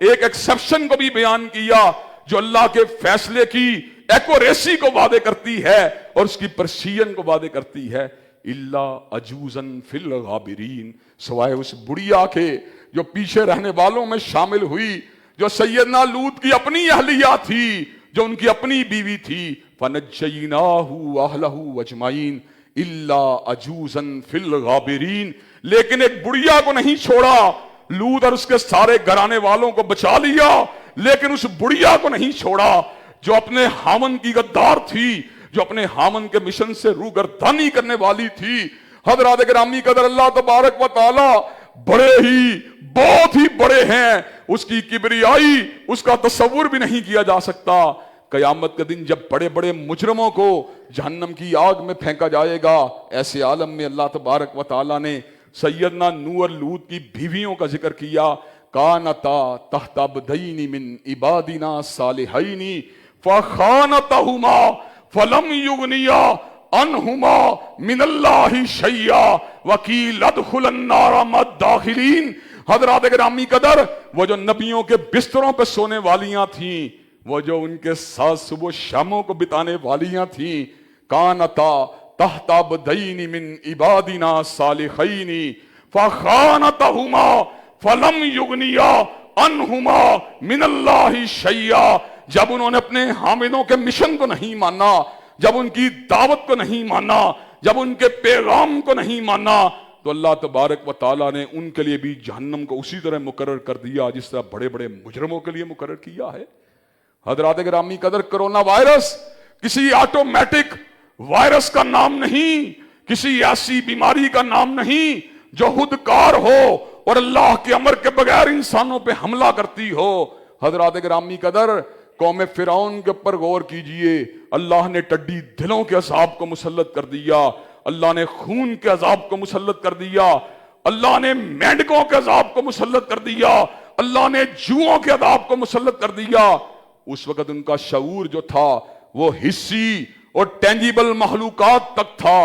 ایک ایکسپشن کو بھی بیان کیا جو اللہ کے فیصلے کی ایکوریسی کو وعدے کرتی ہے اور اس کی پرسیژن کو وعدے کرتی ہے. الا عجوزن فی الغابرین، سوائے اس بڑھیا کے جو پیچھے رہنے والوں میں شامل ہوئی، جو سیدنا لوط کی اپنی اہلیہ تھی، جو ان کی اپنی بیوی تھی. فنجیناہ واہلہ اجمعین الا عجوزن فی الغابرین، لیکن ایک بڑھیا کو نہیں چھوڑا. لوط اور اس کے سارے گھرانے والوں کو بچا لیا، لیکن اس بڑھیا کو نہیں چھوڑا جو اپنے ہامن کی غدار تھی، جو اپنے ہامن کے مشن سے روگردانی کرنے والی تھی. حضرات گرامی قدر، اللہ تبارک و تعالی بڑے ہی، بہت ہی بڑے ہیں، اس کی کبریائی، اس کا تصور بھی نہیں کیا جا سکتا. قیامت کے دن جب بڑے بڑے مجرموں کو جہنم کی آگ میں پھینکا جائے گا، ایسے عالم میں اللہ تبارک و تعالی نے سیدنا نوح اور لوط کی بیویوں کا ذکر کیا. کانتا تحت عبدین من عبادنا صالحین فخانتہما فلم یغنیا عنہما من اللہ شیئا وقیل ادخلا النار مع الداخلین. حضرات گرامی قدر، وہ جو نبیوں کے بستروں پہ سونے والیاں تھیں، وہ جو ان کے ساتھ صبح شاموں کو بتانے والیاں تھیں، کانتا تحت عبدین من عبادنا صالحین فخانتہما فلم یغنیا عنہما من اللہ شیئا. جب انہوں نے اپنے حامدوں کے مشن کو نہیں مانا، جب ان کی دعوت کو نہیں مانا، جب ان کے پیغام کو نہیں مانا، تو اللہ تبارک و تعالیٰ نے ان کے لیے بھی جہنم کو اسی طرح مقرر کر دیا جس طرح بڑے بڑے مجرموں کے لیے مقرر کیا ہے. حضرات گرامی قدر، کرونا وائرس کسی آٹومیٹک وائرس کا نام نہیں، کسی ایسی بیماری کا نام نہیں جو خودکار ہو اور اللہ کے امر کے بغیر انسانوں پہ حملہ کرتی ہو. حضرات گرامی قدر، قوم فرعون کے اوپر غور کیجئے. اللہ نے ٹڈی دلوں کے عذاب کو مسلط کر دیا، اللہ نے خون کے عذاب کو مسلط کر دیا، اللہ نے مینڈکوں کے عذاب کو مسلط کر دیا، اللہ نے جوؤں کے عذاب کو مسلط کر دیا. اس وقت ان کا شعور جو تھا وہ حسی اور ٹینجیبل مخلوقات تک تھا،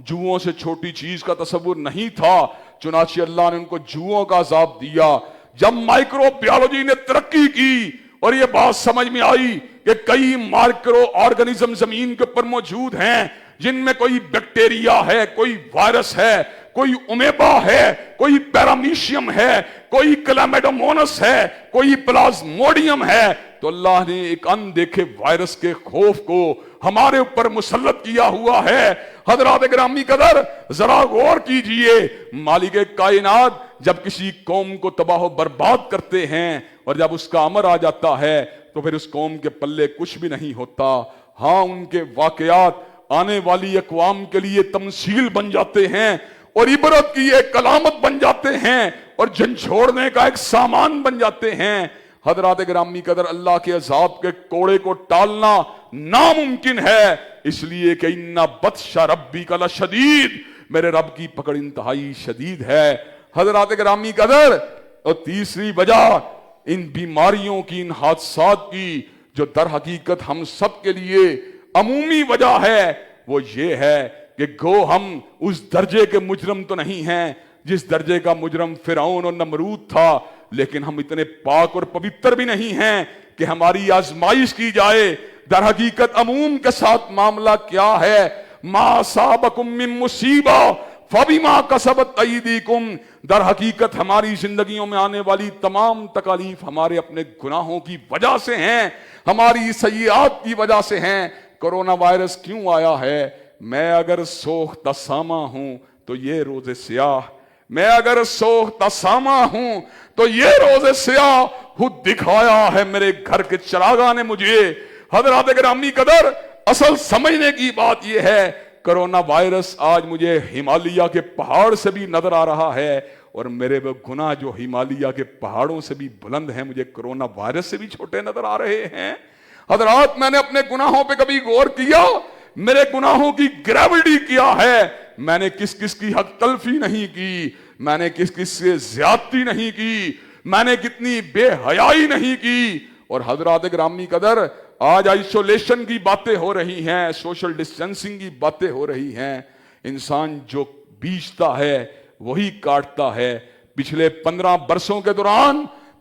جوؤں سے چھوٹی چیز کا تصور نہیں تھا. چنانچہ اللہ نے ان کو جوؤں کا عذاب دیا. جب مائکرو بیولوجی نے ترقی کی اور یہ بات سمجھ میں آئی کہ کئی مائکرو آرگنزم زمین کے اوپر موجود ہیں جن میں کوئی بیکٹیریا ہے، کوئی وائرس ہے، کوئی امیبا ہے، کوئی پیرامیشیم ہے، کوئی کلیمیڈومونس ہے، کوئی پلازموڈیم ہے، تو اللہ نے ایک اندیکھے وائرس کے خوف کو ہمارے اوپر مسلط کیا ہوا ہے. حضرات گرامی قدر، ذرا غور کیجئے، مالک کائنات جب کسی قوم کو تباہ و برباد کرتے ہیں اور جب اس کا امر آ جاتا ہے تو پھر اس قوم کے پلے کچھ بھی نہیں ہوتا. ہاں، ان کے واقعات آنے والی اقوام کے لیے تمثیل بن جاتے ہیں اور عبرت کی ایک علامت بن جاتے ہیں اور جھنجھوڑنے کا ایک سامان بن جاتے ہیں. حضرات گرامی قدر، اللہ کے عذاب کے کوڑے کو ٹالنا ناممکن ہے، اس لیے کہ ان بطش ربک لشدید، میرے رب کی پکڑ انتہائی شدید ہے. حضرات گرامی قدر، اور تیسری وجہ ان بیماریوں کی، ان حادثات کی جو در حقیقت ہم سب کے لیے عمومی وجہ ہے، وہ یہ ہے کہ گو ہم اس درجے کے مجرم تو نہیں ہیں جس درجے کا مجرم فرعون اور نمرود تھا، لیکن ہم اتنے پاک اور پوتر بھی نہیں ہیں کہ ہماری آزمائش کی جائے. در حقیقت عموم کے ساتھ معاملہ کیا ہے؟ ما اصابکم من مصیبہ فبما کسبت ایدیکم. در حقیقت ہماری زندگیوں میں آنے والی تمام تکالیف ہمارے اپنے گناہوں کی وجہ سے ہیں، ہماری سیئات کی وجہ سے ہیں. کرونا وائرس کیوں آیا ہے؟ میں اگر سوختہ سامہ ہوں تو یہ روز سیاہ، میں اگر سوختہ سامہ ہوں تو یہ روز سیاہ خود دکھایا ہے میرے گھر کے چراغاں نے مجھے. حضرات گرامی قدر، اصل سمجھنے کی بات یہ ہے، کرونا وائرس آج مجھے ہمالیہ کے پہاڑ سے بھی نظر آ رہا ہے اور میرے وہ گناہ جو ہمالیہ کے پہاڑوں سے بھی بلند ہیں مجھے کرونا وائرس سے بھی چھوٹے نظر آ رہے ہیں. حضرات، میں نے اپنے گناہوں پہ کبھی غور کیا؟ میرے گناہوں کی گریوٹی کیا ہے؟ میں نے کس کس کی حق تلفی نہیں کی، میں نے کس کس سے زیادتی نہیں کی، میں نے کتنی بے حیائی نہیں کی. اور حضرات گرامی قدر، آج آئسولیشن کی باتیں ہو رہی ہیں، سوشل ڈسٹینسنگ کی باتیں ہو رہی ہیں. انسان جو بیچتا ہے وہی کاٹتا ہے. پچھلے 15 برسوں کے دوران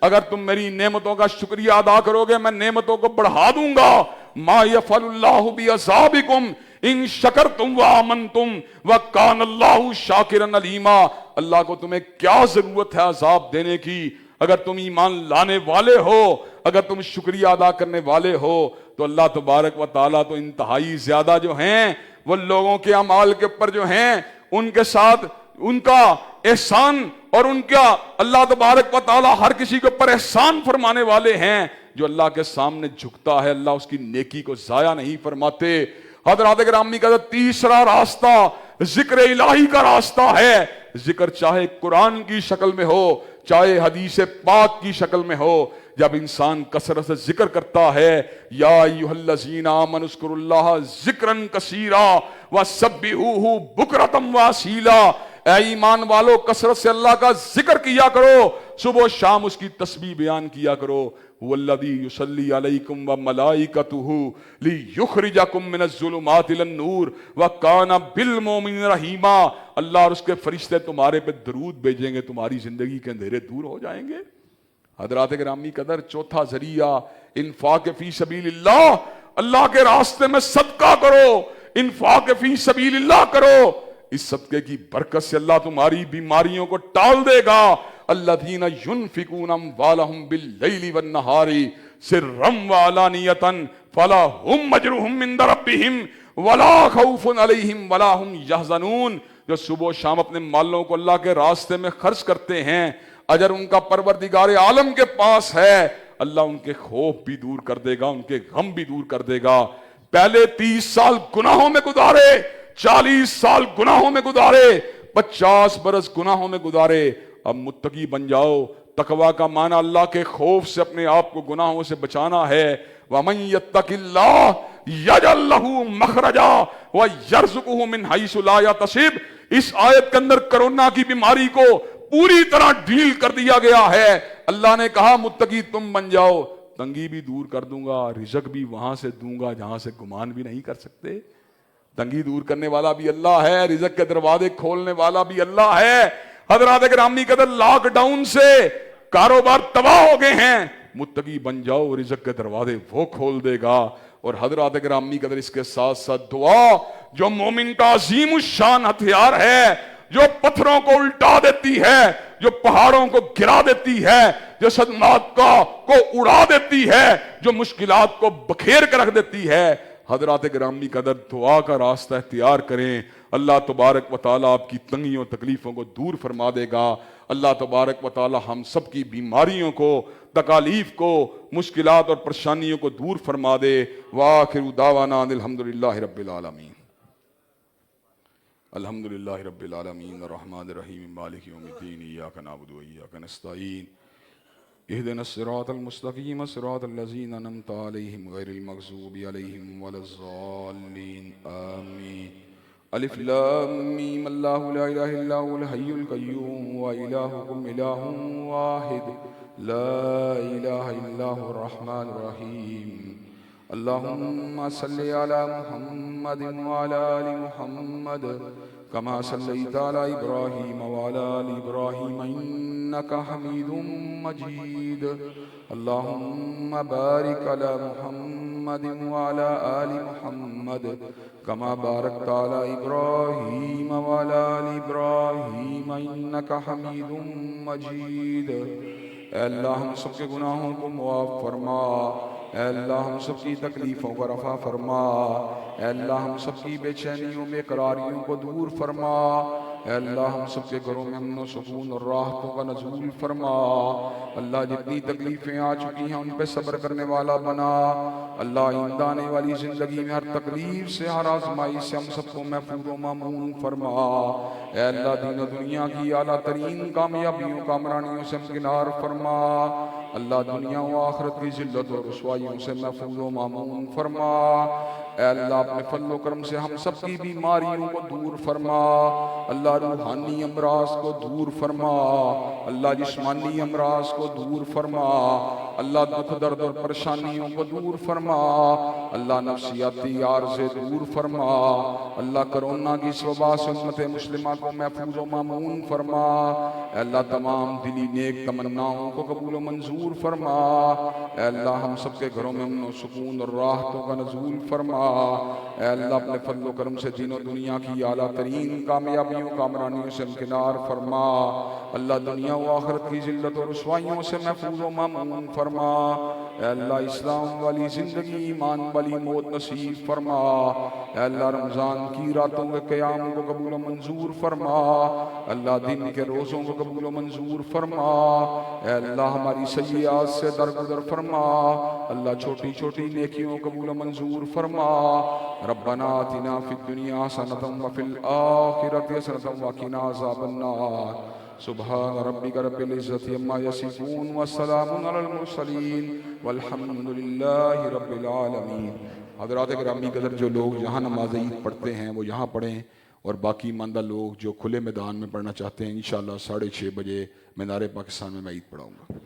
اگر تم میری نعمتوں کا شکریہ ادا کرو گے میں نعمتوں کو بڑھا دوں گا. ما یفعل اللہ بعذابکم ان شکرتم وآمنتم وکان اللہ شاکرا علیما. اللہ کو تمہیں کیا ضرورت ہے عذاب دینے کی؟ اگر تم ایمان لانے والے ہو، اگر تم شکریہ ادا کرنے والے ہو تو اللہ تبارک و تعالیٰ تو انتہائی زیادہ جو ہیں وہ لوگوں کے اعمال کے اوپر جو ہیں ان کے ساتھ ان کا احسان اور ان کا اللہ تبارک و تعالیٰ ہر کسی کے اوپر احسان فرمانے والے ہیں. جو اللہ کے سامنے جھکتا ہے اللہ اس کی نیکی کو ضائع نہیں فرماتے. حضرات گرامی کا تیسرا راستہ ذکر الہی کا راستہ ہے. ذکر چاہے قرآن کی شکل میں ہو چاہے حدیث پاک کی شکل میں ہو. جب انسان کثرت سے ذکر کرتا ہے یا ایھا الذین آمنوا اذکروا اللہ ذکرا کثیرا وسبحوہ بکرۃ واصیلا، اے ایمان والو کثرت سے اللہ کا ذکر کیا کرو، صبح و شام اس کی تسبیح بیان کیا کرو. والذی یصلی علیکم وملائکتہ لیخرجکم من الظلمات الی النور وکان بالمؤمنین رحیما. اللہ اور اس کے فرشتے تمہارے پہ درود بھیجیں گے، تمہاری زندگی کے اندھیرے دور ہو جائیں گے. حضرات گرامی قدر چوتھا ذریعہ انفاق فی سبیل اللہ. اللہ کے راستے میں صدقہ کرو، انفاق فی سبیل اللہ کرو. اس صدقے کی برکت سے اللہ تمہاری بیماریوں کو ٹال دے گا. الذین ینفقون اموالہم باللیل والنہار سرا وعلانیۃ فلہم اجرہم عند ربہم ولا خوف علیہم ولا ہم یحزنون. جو صبح و شام اپنے مالوں کو اللہ کے راستے میں خرچ کرتے ہیں اجر ان کا پروردگار عالم کے پاس ہے. اللہ ان کے خوف بھی دور کر دے گا، ان کے غم بھی دور کر دے گا. پہلے 30 سال گناہوں میں گزارے، 40 سال گناہوں میں گزارے، 50 برس گناہوں میں گزارے. اب متقی بن جاؤ. تقویٰ کا معنی اللہ کے خوف سے اپنے آپ کو گناہوں سے بچانا ہے. وَمَن يَتَّقِ اللَّهَ يَجْعَل لَّهُ مَخْرَجًا وَيَرْزُقْهُ مِنْ حَيْثُ لَا يَحْتَسِبُ. اس آیت کے اندر کرونا کی بیماری کو پوری طرح ڈیل کر دیا گیا ہے. اللہ نے کہا متقی تم بن جاؤ، تنگی بھی دور کر دوں گا، رزق بھی وہاں سے دوں گا جہاں سے گمان بھی نہیں کر سکتے. تنگی دور کرنے والا بھی اللہ ہے، رزق کے دروازے کھولنے والا بھی اللہ ہے. حضرات گرامی قدر لاک ڈاؤن سے کاروبار تباہ ہو گئے ہیں، متقی بن جاؤ رزق کے دروازے وہ کھول دے گا. اور حضرات گرامی قدر اس کے ساتھ ساتھ دعا جو مومن کا عظیم الشان ہتھیار ہے، جو پتھروں کو الٹا دیتی ہے، جو پہاڑوں کو گرا دیتی ہے، جو صدمات کو اڑا دیتی ہے، جو مشکلات کو بکھیر کر رکھ دیتی ہے. حضرات گرامی قدر دعا کا راستہ اختیار کریں. اللہ تبارک و تعالیٰ آپ کی تنگیوں تکلیفوں کو دور فرما دے گا. اللہ تبارک و تعالیٰ ہم سب کی بیماریوں کو، تکالیف کو، مشکلات اور پریشانیوں کو دور فرما دے. وآخر دعوانا الحمدللہ رب العالمین. الحمدللہ رب العالمین الرحمن الرحیم مالک یوم الدین ایاک نعبد و ایاک نستعین اہدنا الصراط المستقیم صراط الذین انعمت علیہم غیر المغضوب علیہم ولا الضالین آمین. الف لام میم اللہ لا الہ الا هو الحی القیوم والہکم الہ واحد لا الہ الا هو الرحمن الرحیم. اللہم صلی علی محمد وعلی آل محمد کما صلیت علی ابراہیم وعلی آل ابراہیم انک حمید مجید. اللہم بارک علی محمد وعلی آل محمد کما بارکت علی ابراہیم وعلی آل ابراہیم انک حمید مجید. اے اللہ ہم سب کے گناہوں کو معاف فرما، اے اللہ ہم سب کی تکلیفوں کو رفع فرما، اے اللہ ہم سب کی بے چینیوں بے قراریوں کو دور فرما، اے اللہ ہم سب کے گھروں میں امن و سکون اور راحتوں کا نزول فرما. اللہ جتنی تکلیفیں آ چکی ہیں ان پہ صبر کرنے والا بنا. اللہ آئندہ آنے والی زندگی میں ہر تکلیف سے، ہر آزمائی سے ہم سب کو محفوظ و مامون فرما. اے اللہ دین و دنیا کی اعلیٰ ترین کامیابیوں کامرانیوں سے ہمکنار فرما. اللہ دنیا و آخرت کی ذلت و رسوائیوں سے محفوظ و مامون فرما. اے اللہ اپنے فضل و کرم سے ہم سب کی بیماریوں کو دور فرما. اللہ روحانی امراض کو دور فرما، اللہ جسمانی امراض کو دور فرما، اللہ دکھ درد اور پریشانیوں کو دور فرما، اللہ نفسیاتی عارضے دور فرما، اللہ کرونا کی وبا سے امت مسلمہ کو محفوظ و مامون فرما. اے اللہ تمام دلی نیک تمناؤں کو قبول و منظور فرما، اے اللہ ہم سب کے گھروں میں امن و سکون اور راحتوں کا نزول فرما، اے اللہ اپنے فضل و کرم سے دین و دنیا کی اعلیٰ ترین کامیابیوں کامرانیوں سے امکنار فرما، اللہ دنیا و آخرت کی ذلت و رسوائیوں سے محفوظ و مامون فرما، اے اللہ اسلام والی زندگی ایمان والی موت نصیب فرما، اے اللہ رمضان کی راتوں کے قیام کو قبول و منظور فرما، اللہ دن کے روزوں کو قبول و منظور فرما، اے اللہ ہماری سیئات سے درگزر فرما، اللہ چھوٹی چھوٹی نیکیوں کو قبول و منظور فرما، ربنا آتنا فی الدنیا حسنۃ وفی الآخرۃ حسنۃ وقنا عذاب النار، سبحان ربک رب العزۃ عما یصفون وسلام علی المرسلین والحمد للہ رب العالمین۔ حضرات گرامی قدر، جو لوگ یہاں نماز عید پڑھتے ہیں وہ یہاں پڑھیں، اور باقی ماندہ لوگ جو کھلے میدان میں پڑھنا چاہتے ہیں انشاءاللہ 6:30 بجے مینار پاکستان میں عید پڑھاؤں گا۔